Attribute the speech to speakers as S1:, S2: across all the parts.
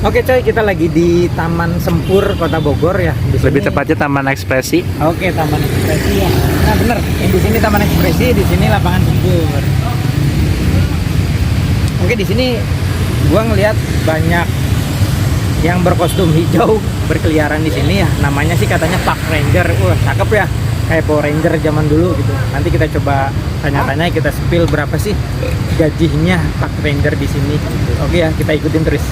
S1: Oke coy, kita lagi di Taman Sempur Kota Bogor ya.
S2: Lebih tepatnya Taman Ekspresi.
S1: Oke, Taman Ekspresi ya. Nah bener, yang di sini Taman Ekspresi, di sini lapangan Sempur. Oke, di sini gua ngelihat banyak yang berkostum hijau berkeliaran di sini ya. Namanya sih katanya Park Ranger. Wah, cakep ya. Kayak Power Ranger zaman dulu gitu. Nanti kita coba tanya-tanya, kita spill berapa sih gajinya Park Ranger di sini. Gitu. Oke ya, kita ikutin terus.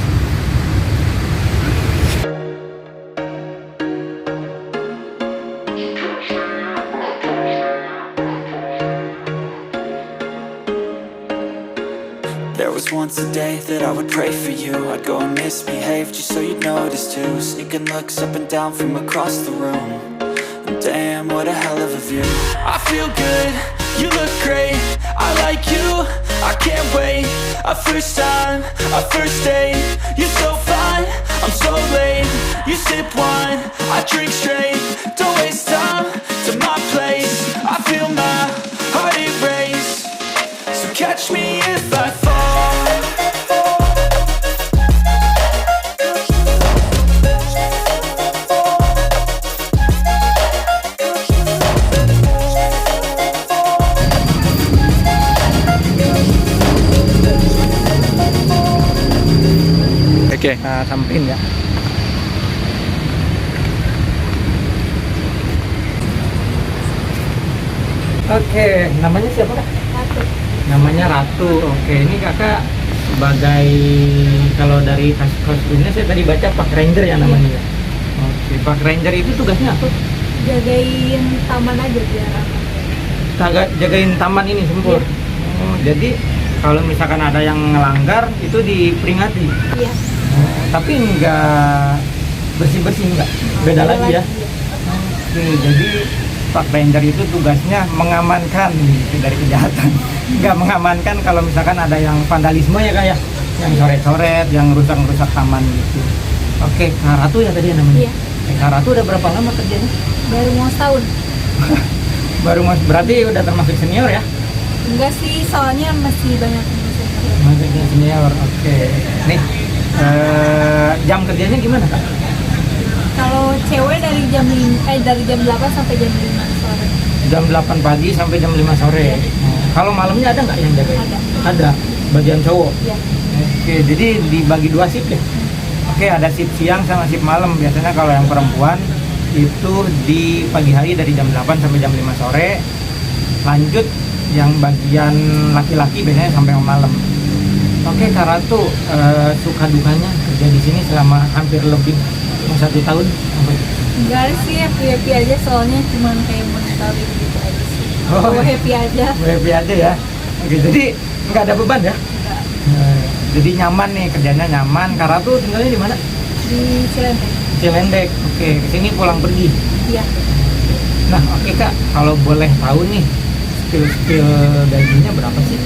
S3: There was once a day that I would pray for you. I'd go and misbehave just so you'd notice too. Sneaking looks up and down from across the room. And damn, what a hell of a view. I feel good, you look great. I like you, I can't wait. A first time, a first date. You're so fine, I'm so late. You sip wine, I drink straight. Don't waste time to my place. I feel my heart erase. So catch me if I fall.
S2: Oke.
S1: Kita sampein ya. Oke, namanya siapa kak?
S4: Ratu.
S1: Namanya Ratu. Oke, ini kakak sebagai, kalau dari kostumnya saya tadi baca Park Ranger ya namanya. Ya? Oke, Park Ranger itu tugasnya apa?
S4: Jagain taman aja biar aman.
S1: Jagain taman ini Sempur.
S4: Iya.
S1: Oh, jadi kalau misalkan ada yang ngelanggar itu diperingati.
S4: Iya.
S1: Oh, tapi enggak bersih-bersih enggak? Beda lagi ya. Oke, jadi Park Ranger itu tugasnya mengamankan gitu dari kejahatan. Enggak mengamankan kalau misalkan ada yang vandalisme ya kak ya, yang coret-coret, yang rusak-rusak taman gitu. Oke, Kak Ratu ya tadi namanya.
S4: Iya.
S1: Kak Ratu udah berapa lama kerjanya?
S4: Baru mau setahun.
S1: Baru mas, berarti udah termasuk senior ya?
S4: Enggak sih, soalnya masih banyak yang bisa kerja.
S1: Masih senior. Oke. Nih, jam kerjanya gimana kak?
S4: Kalau cewek dari dari jam 8 sampai jam 5 sore.
S1: Jam 8 pagi sampai jam 5 sore. Kalau malamnya ada nggak yang jagain?
S4: Ada.
S1: Ada. Bagian cowok.
S4: Iya.
S1: Oke, jadi dibagi dua shift ya? Oke, ada shift siang sama shift malam. Biasanya kalau yang perempuan itu di pagi hari dari jam 8 sampai jam 5 sore. Lanjut yang bagian laki-laki biasanya sampai malam. Oke, Kak Ratu, suka dukanya kerja di sini selama hampir lebih 1 tahun?
S4: Enggak sih, happy aja soalnya cuma kayak monitoring gitu aja sih.
S1: Oh,
S4: Happy aja.
S1: happy aja ya. Oke, jadi nggak ada beban ya?
S4: Enggak.
S1: Jadi nyaman nih, kerjanya nyaman. Kak Ratu tinggalnya di mana?
S4: Di Cilembek.
S1: Cilendek. Oke, kesini pulang pergi.
S4: Iya.
S1: Nah, oke Kak, kalau boleh tahu nih, skill gajinya berapa sih?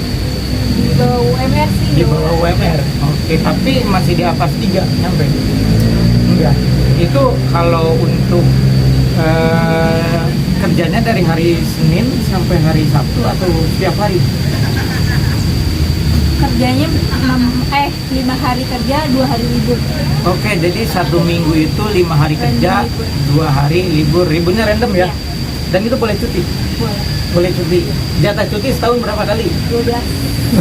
S4: Di bawah UMR sih.
S1: Di bawah UMR. Oke, tapi masih di atas 3 nyampe? Enggak. Itu kalau untuk kerjanya dari hari Senin sampai hari Sabtu atau setiap hari?
S4: Kerjanya 5 hari kerja, 2 hari libur.
S1: Oke, jadi 1 minggu itu 5 hari kerja,
S4: libur.
S1: 2 hari libur. Liburnya random ya?
S4: Iya.
S1: Dan itu boleh cuti?
S4: Boleh.
S1: Boleh cuti. Jatah cuti setahun berapa kali?
S4: 12.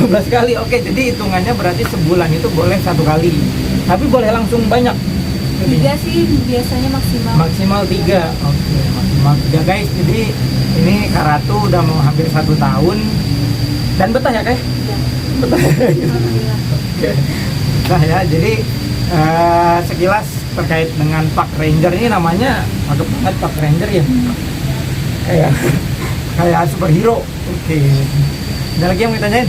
S1: 12 kali. Oke, jadi hitungannya berarti sebulan itu boleh 1 kali. Tapi boleh langsung banyak.
S4: 3 sih biasanya maksimal.
S1: Maksimal 3. Oke, maksimal 3 guys. Jadi ini Kak Ratu udah mau hampir 1 tahun. Dan betah ya Kak?
S4: Iya.
S1: Betah.
S4: Alhamdulillah.
S1: Oke. Nah ya, jadi sekilas terkait dengan Park Ranger ini, namanya cakep banget Park Ranger ya. Kayak superhero. Oke. Ada lagi yang mau ditanyain?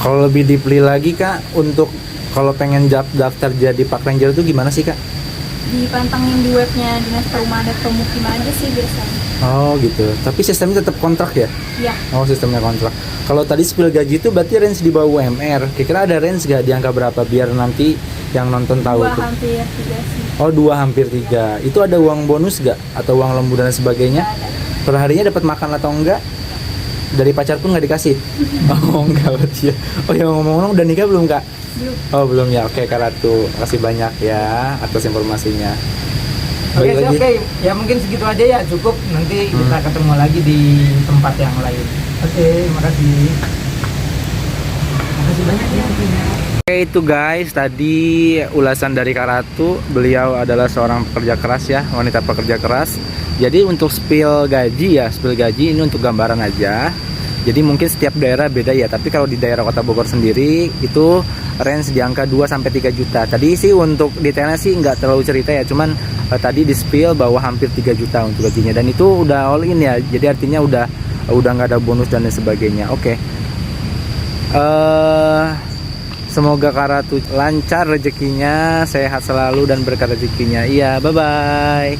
S2: Kalau lebih deeply lagi Kak, untuk kalau pengen daftar jadi Park Ranger itu gimana sih Kak?
S4: Dipantengin di webnya Dinas Perumahan dan Pemukiman aja sih biasanya.
S2: Oh gitu. Tapi sistemnya tetap kontrak ya?
S4: Iya.
S2: Oh, sistemnya kontrak. Kalau tadi spill gaji itu berarti range di bawah UMR. Kira-kira ada range gak di angka berapa biar nanti yang nonton tahu
S4: 2
S2: tuh?
S4: hampir 3 sih.
S2: Oh, 2 hampir 3. Itu ada uang bonus gak? Atau uang lembur dan sebagainya?
S4: Nggak ada.
S2: Per harinya dapat makan atau enggak? Dari pacar pun nggak dikasih? Oh enggak berarti ya. Oh ya, ngomong-ngomong udah nikah belum Kak?
S4: Belum.
S2: Oh belum ya. Oke Kak Ratu, kasih banyak ya atas informasinya.
S1: Oke,
S2: Balik lagi.
S1: oke. Ya mungkin segitu aja ya, cukup. Nanti kita ketemu lagi di tempat yang lain. Oke, makasih. Makasih banyak ya.
S2: Oke itu guys, tadi ulasan dari Kak Ratu. Beliau adalah seorang pekerja keras ya, wanita pekerja keras. Jadi untuk spill gaji ini untuk gambaran aja. Jadi mungkin setiap daerah beda ya, tapi kalau di daerah Kota Bogor sendiri itu range di angka 2-3 juta. Tadi sih untuk detailnya sih nggak terlalu cerita ya, cuman tadi di spill bahwa hampir 3 juta untuk gajinya, dan itu udah all in ya. Jadi artinya udah nggak ada bonus dan lain sebagainya. Oke. Semoga Kak Ratu lancar rezekinya, sehat selalu dan berkah rezekinya. Iya, bye-bye.